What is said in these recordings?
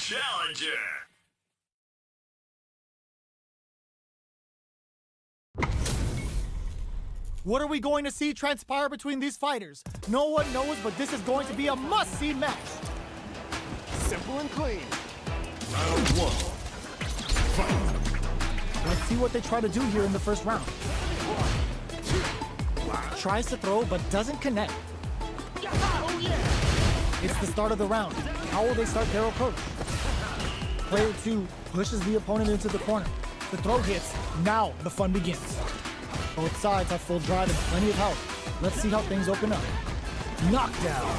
challenger. What are we going to see transpire between these fighters? No one knows, but this is going to be a must-see match. Simple and clean. Round one. Fight. Let's see what they try to do here in the first round. Tries to throw, but doesn't connect. It's the start of the round. How will they start their approach? Player 2 pushes the opponent into the corner. The throw hits. Now the fun begins. Both sides have full drive and plenty of health. Let's see how things open up. Knockdown.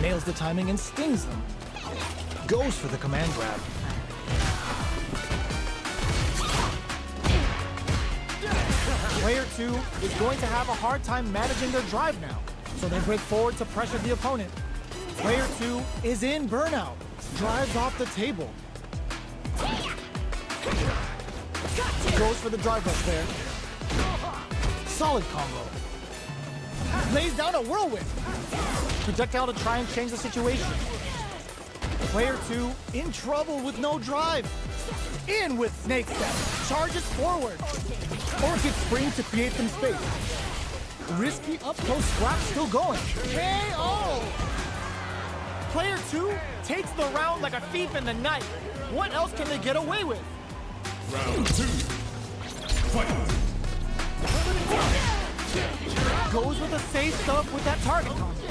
Nails the timing and stings them. Goes for the command grab. Player 2 is going to have a hard time managing their drive now, so they break forward to pressure the opponent. Player 2 is in burnout. Drives off the table. Goes for the drive rush there. Solid combo. Lays down a whirlwind. Projectile to try and change the situation. Player 2 in trouble with no drive. In with snake step. Charges forward. Orchid spring to create some space. Risky up close scrap still going. KO! Player 2 takes the round like a thief in the night. What else can they get away with? Round 2. Fight. Goes with the safe stuff with that target combo.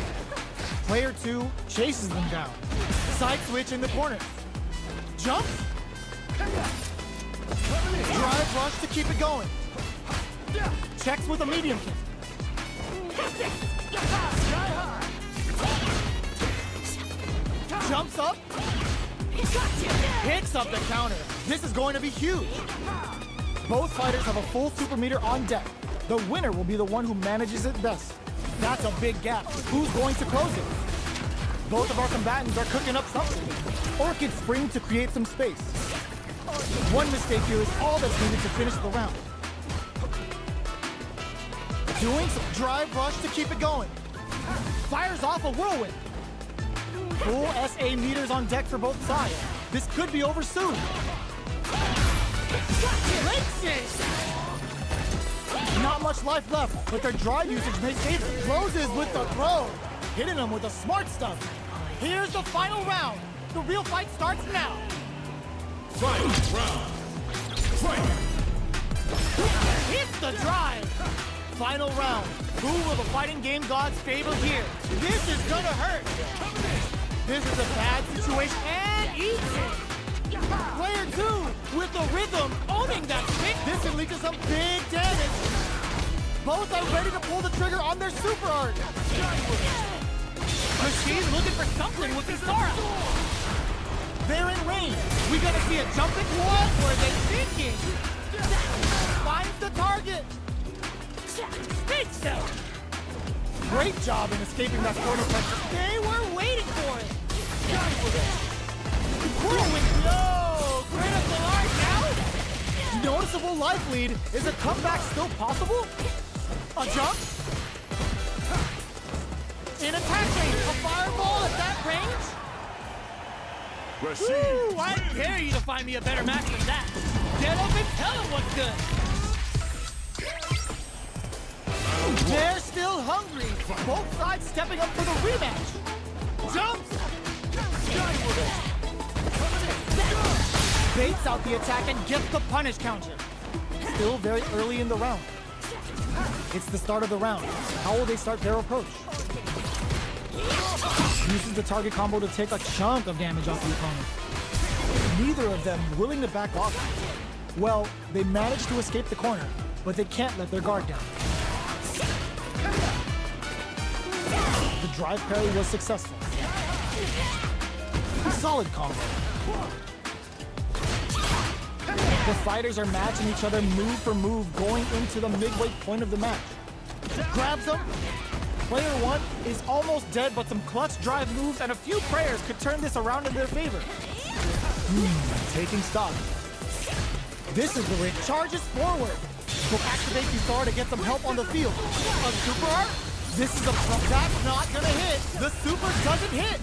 Player 2 chases them down. Side switch in the corner. Jump. Drive rush to keep it going. Checks with a medium kick. Jumps up. Picks up the counter. This is going to be huge. Both fighters have a full super meter on deck. The winner will be the one who manages it best. That's a big gap. Who's going to close it? Both of our combatants are cooking up something. Orchid spring to create some space. One mistake here is all that's needed to finish the round. Doing some drive rush to keep it going. Fires off a whirlwind. Full SA meters on deck for both sides. This could be over soon. Breaks it! Not much life left, but their drive usage may save it. Closes with the throw. Hitting them with the smart stuff. Here's the final round. The real fight starts now. Fight round. Fight. Hits the drive. Final round. Who will the fighting game gods favor here? This is gonna hurt. This is a bad situation and eats it. Player 2 with the rhythm owning that kick. This can lead to some big damage. Both are ready to pull the trigger on their super art. Machine's looking for something with Kisara. They're in range. We gonna see a jumping. What were they thinking? Finds the target. Snake cell. Great job in escaping that corner pressure. They were waiting for it. Whirlwind blow. Critical art now. Noticeable life lead. Is a comeback still possible? A jump? In attack range, a fireball at that range? Ooh, I dare you to find me a better match than that. Get up and tell him what's good. They're still hungry. Both sides stepping up for the rematch. Jumps! Baits out the attack and gets the punish counter. Still very early in the round. It's the start of the round. How will they start their approach? Uses the target combo to take a chunk of damage off the opponent. Neither of them willing to back off. Well, they managed to escape the corner, but they can't let their guard down. The drive parry was successful. Solid combo. The fighters are matching each other move for move going into the midway point of the match. Grabs them. Player 1 is almost dead, but some clutch drive moves and a few prayers could turn this around in their favor. Taking stock. This is the rig. Charges forward. Will activate Kisara to get some help on the field. A super art? This is a pump. That's not gonna hit. The super doesn't hit.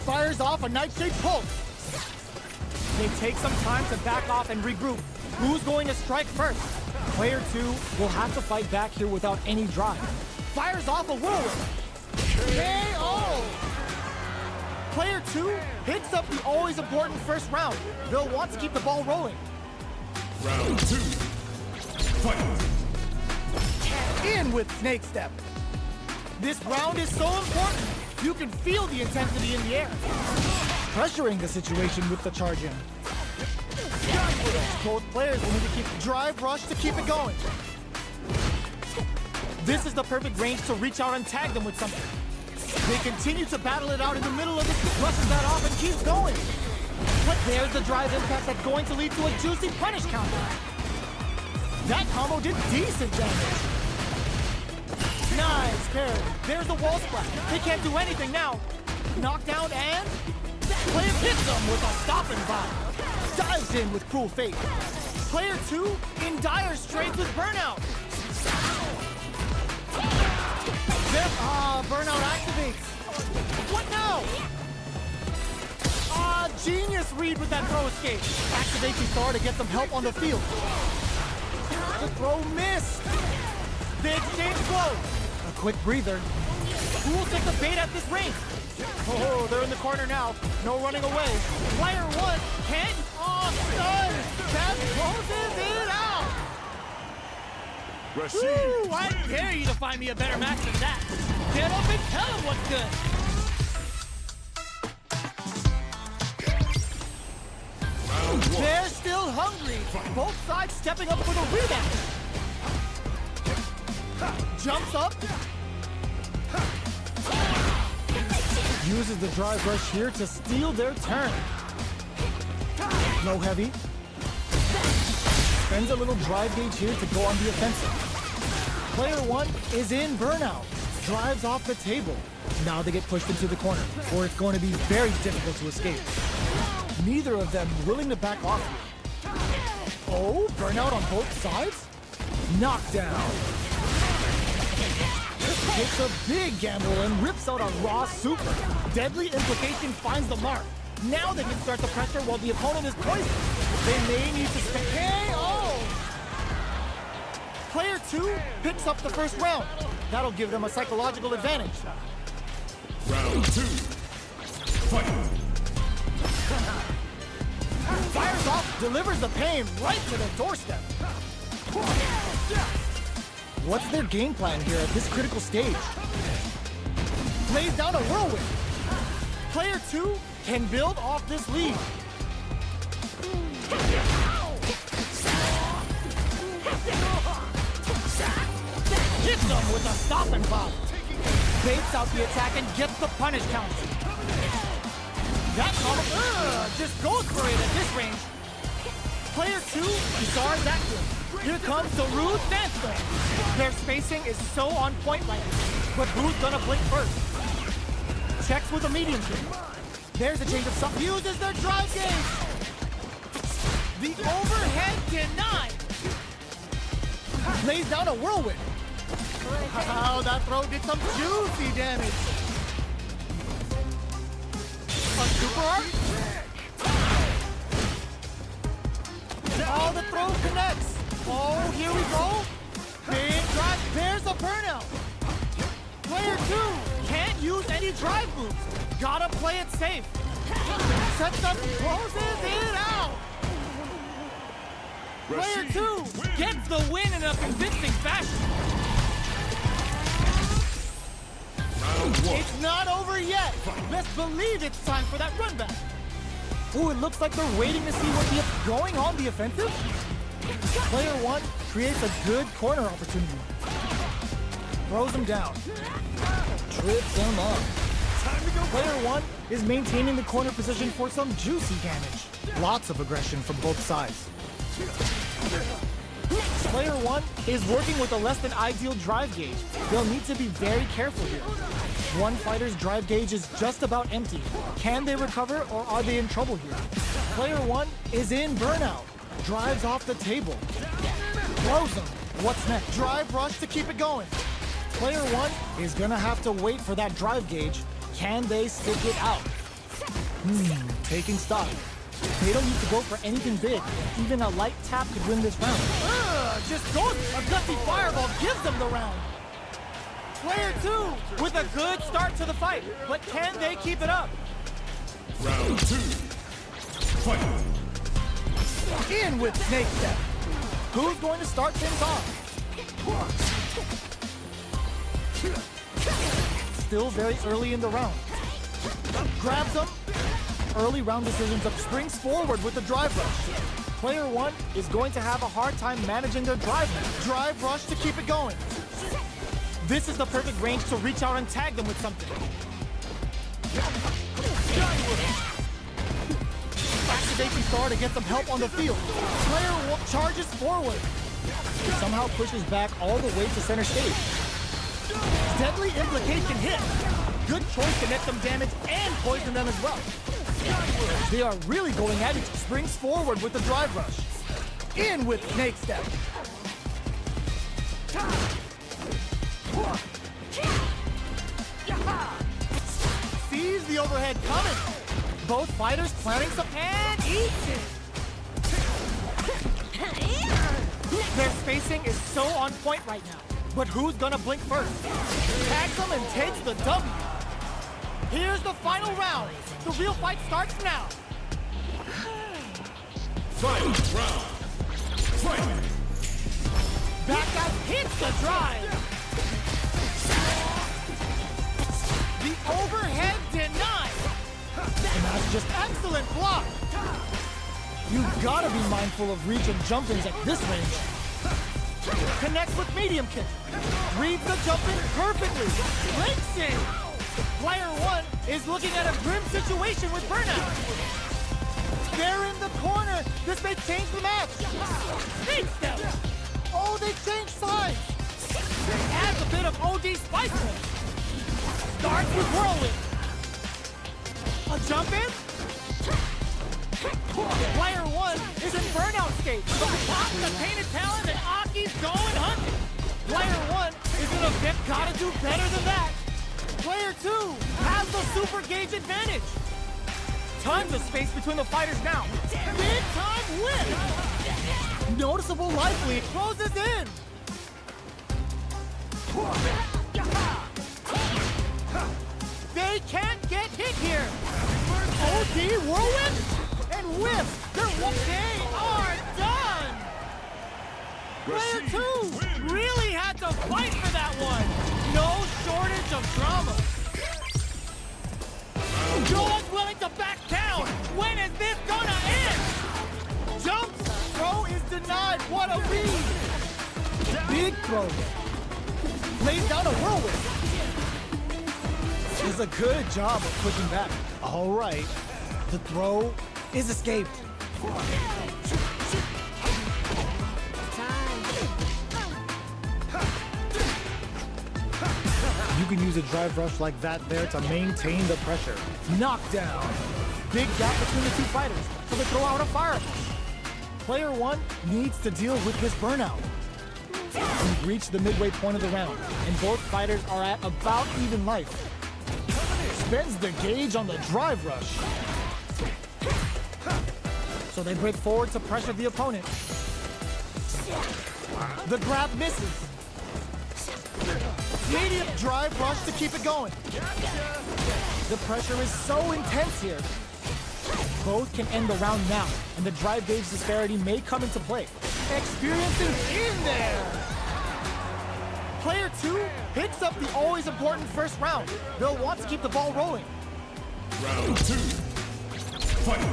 Fires off a nightshade pulse. They take some time to back off and regroup. Who's going to strike first? Player 2 will have to fight back here without any drive. Fires off a whirlwind. KO! Player 2 picks up the always important first round. They'll want to keep the ball rolling. Round 2. Fight. In with snake step. This round is so important. You can feel the intensity in the air. Pressuring the situation with the charge in. Both players will need to keep drive rush to keep it going. This is the perfect range to reach out and tag them with something. They continue to battle it out in the middle of it, brushes that off and keeps going. But there's the drive impact that's going to lead to a juicy punish counter. That combo did decent damage. Nice parry. There's the wall splash. They can't do anything now. Knockdown and player hits them with a stopping bomb. Dives in with cruel fate. Player 2 in dire straits with burnout. Burnout activates. What now? Genius read with that throw escape. Activates the star to get some help on the field. The throw missed. They exchange blows. A quick breather. Who will take the bait at this range? Oh, they're in the corner now. No running away. Player 1 can't. Oh, son! That closes it out! Woo, I dare you to find me a better match than that. Get up and tell him what's good. They're still hungry. Both sides stepping up for the rematch. Jumps up. Uses the drive rush here to steal their turn. No heavy. Spends a little drive gauge here to go on the offensive. Player 1 is in burnout. Drives off the table. Now they get pushed into the corner, or it's going to be very difficult to escape. Neither of them willing to back off. Oh, burnout on both sides? Knockdown. Takes a big gamble and rips out a raw super. Deadly implication finds the mark. Now they can start the pressure while the opponent is poisoned. They may need to stay. KO! Player 2 picks up the first round. That'll give them a psychological advantage. Round 2. Fight. Fires off, delivers the pain right to the doorstep. What's their game plan here at this critical stage? Lays down a whirlwind. Player 2 can build off this lead. Hits them with a stopping bomb. Baits out the attack and gets the punish count. That combo just goes for it at this range. Player 2 discards active. Here comes the rude sandstorm. Their spacing is so on point right now. But who's gonna blink first? Checks with a medium kick. There's a change of some. Uses their drive gauge. The overhead denied. Lays down a whirlwind. Wow, that throw did some juicy damage. A super art? Oh, the throw connects. Oh, here we go. Big drive. There's a burnout. Player 2 can't use any drive moves. Gotta play it safe. Sets up, closes it out. Player 2 gets the win in a convincing fashion. It's not over yet. Best believe it's time for that run back. Ooh, it looks like they're waiting to see what's going on the offensive. Player 1 creates a good corner opportunity. Throws him down. Trips him up. Player 1 is maintaining the corner position for some juicy damage. Lots of aggression from both sides. Player 1 is working with a less than ideal drive gauge. They'll need to be very careful here. One fighter's drive gauge is just about empty. Can they recover or are they in trouble here? Player 1 is in burnout. Drives off the table. Throws him. What's next? Drive rush to keep it going. Player 1 is gonna have to wait for that drive gauge. Can they stick it out? Taking stock. They don't need to go for anything big. Even a light tap could win this round. Just goes. A gusty fireball gives them the round. Player 2 with a good start to the fight, but can they keep it up? Round 2. Fight. In with Snake Step. Who's going to start things off? Still very early in the round. Grabs him. Early round decisions up, springs forward with the drive rush. Player 1 is going to have a hard time managing their drive rush to keep it going. This is the perfect range to reach out and tag them with something. Activation star to get some help on the field. Player 1 charges forward. Somehow pushes back all the way to center stage. Deadly implication hit. Good choice to net them damage and poison them as well. They are really going at it. Springs forward with the drive rush. In with Snake Step. Sees the overhead coming. Both fighters planning some and eats it. Their spacing is so on point right now. But who's gonna blink first? Tags them and takes the W. Here's the final round. The real fight starts now. Final round. Fight. Back guy hits the drive. The overhead denied. And that's just excellent block. You've got to be mindful of reach and jump-ins at this range. Connects with medium kick. Reads the jump-in perfectly. Breaks in. Player 1 is looking at a grim situation with burnout. They're in the corner. This may change the match. Snake Step. Oh, they changed sides. Adds a bit of OD spice to it. Starts with whirlwind. A jump in. Player 1 is in burnout state. Pop the painted talent and Aki's going hunting. Player 1 is in a bit gotta do better than that. Player 2 has the super gauge advantage. Tons of space between the fighters now. Big time win. Noticeable life lead closes in. They can't get hit here. OD whirlwind and whip. They are done. Player 2 really had to fight for that one. No shortage of drama. No one's willing to back down. When is this gonna end? Jump throw is denied. What a read. Big throw. Lays down a whirlwind. Does a good job of pushing back. All right. The throw is escaped. You can use a drive rush like that there to maintain the pressure. Knockdown. Big gap between the two fighters, so they throw out a fireball. Player 1 needs to deal with this burnout. We've reached the midway point of the round, and both fighters are at about even life. Spends the gauge on the drive rush. So they break forward to pressure the opponent. The grab misses. Medium drive rush to keep it going. The pressure is so intense here. Both can end the round now, and the drive gauge disparity may come into play. Experiencing in there. Player 2 picks up the always important first round. They'll want to keep the ball rolling. Round 2. Fight.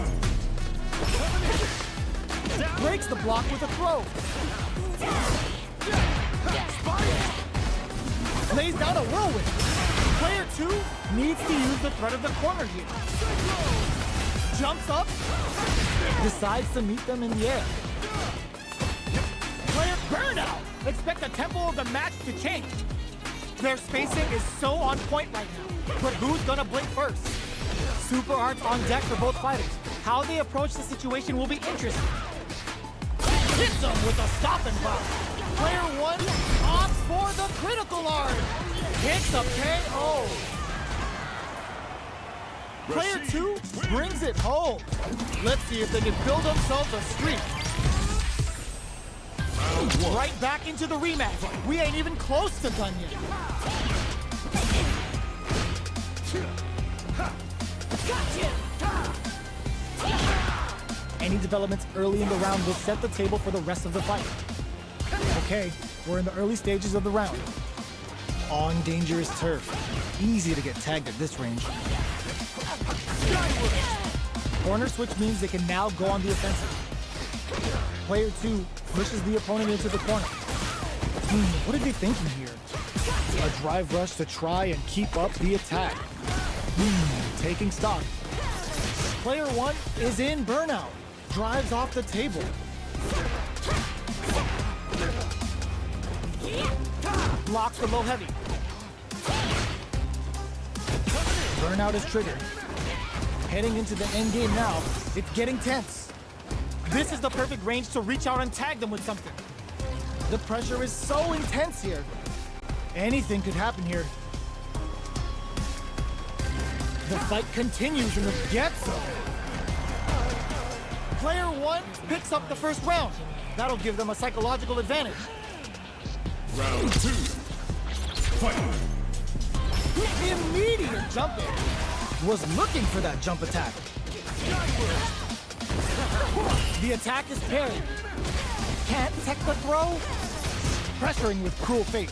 Breaks the block with a throw. Lays down a whirlwind. Player 2 needs to use the threat of the corner here. Jumps up. Decides to meet them in the air. Player burnout. Expect the tempo of the match to change. Their spacing is so on point right now. But who's gonna blink first? Super arts on deck for both fighters. How they approach the situation will be interesting. Hits them with a stop and pop. Player 1 opts for the critical art. Hits a KO. Player Rashid 2 wins. brings it home. Let's see if they can build themselves a streak. Round 1. Right back into the rematch. We ain't even close to done yet. Any developments early in the round will set the table for the rest of the fight. Okay, we're in the early stages of the round. On dangerous turf. Easy to get tagged at this range. Corner switch means they can now go on the offensive. Player 2 pushes the opponent into the corner. What are they thinking here? A drive rush to try and keep up the attack. Taking stock. Player 1 is in burnout. Drives off the table. Blocks the low heavy. Burnout is triggered. Heading into the end game now, it's getting tense. This is the perfect range to reach out and tag them with something. The pressure is so intense here. Anything could happen here. The fight continues in the get-go. Player 1 picks up the first round. That'll give them a psychological advantage. Round 2. Fight. Immediate jump in. Was looking for that jump attack. The attack is parried. Can't tech the throw. Pressuring with cruel fate.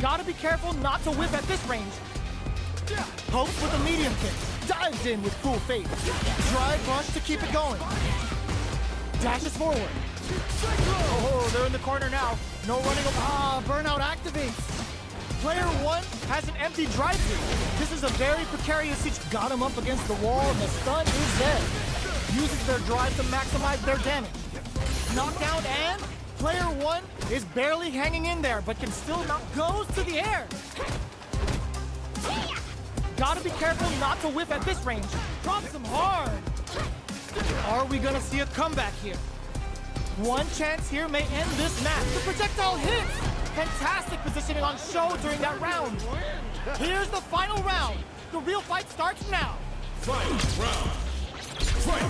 Gotta be careful not to whip at this range. Pokes with a medium kick. Dives in with cruel fate. Drive rush to keep it going. Dashes forward. Oh, they're in the corner now. No running. Burnout activates. Player 1 has an empty drive-through. This is a very precarious situation. Got him up against the wall, and the stun is there. Uses their drive to maximize their damage. Knockdown, and player 1 is barely hanging in there, but can still not goes to the air. Gotta be careful not to whiff at this range. Drops him hard. Are we gonna see a comeback here? One chance here may end this match. The projectile hits. Fantastic positioning on show during that round. Here's the final round. The real fight starts now. Fight. Round. Fight.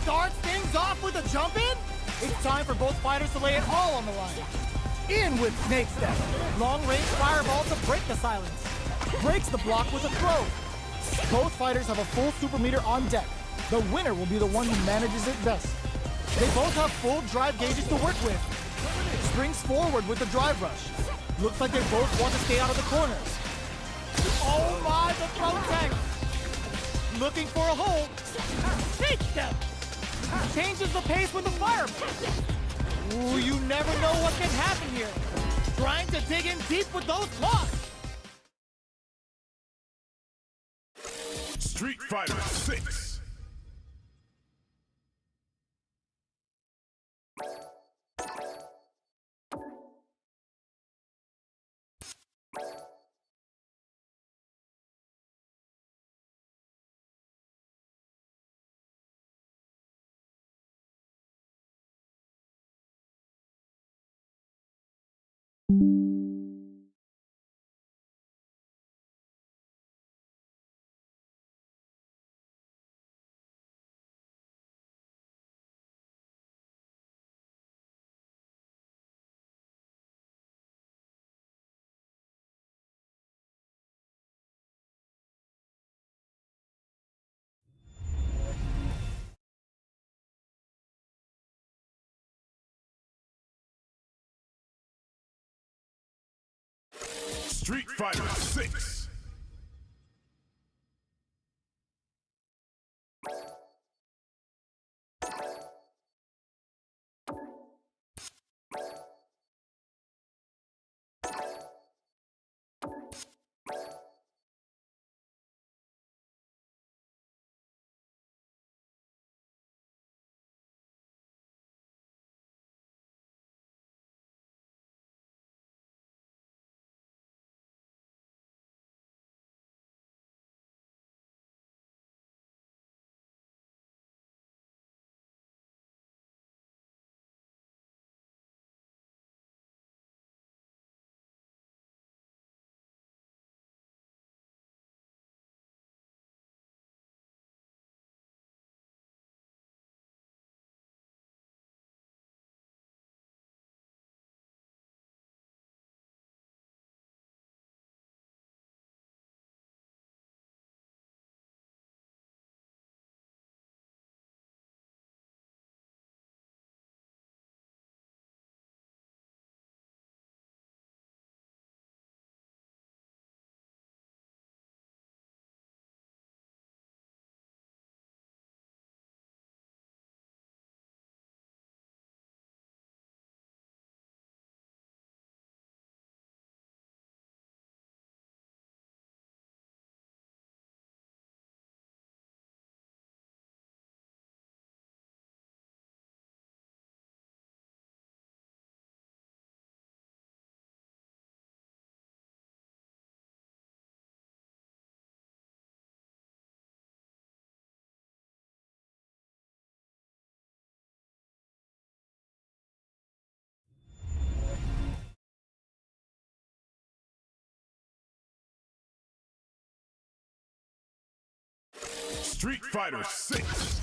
Starts things off with a jump in. It's time for both fighters to lay it all on the line. In with snake step. Long range fireball to break the silence. Breaks the block with a throw. Both fighters have a full super meter on deck. The winner will be the one who manages it best. They both have full drive gauges to work with. Springs forward with the drive rush. Looks like they both want to stay out of the corners. Oh my, the throw tag. Looking for a hole. Snake step. Changes the pace with the fireball. Ooh, you never know what can happen here. Trying to dig in deep with those claws. Street Fighter 6. Street Fighter 6. Street Fighter 6.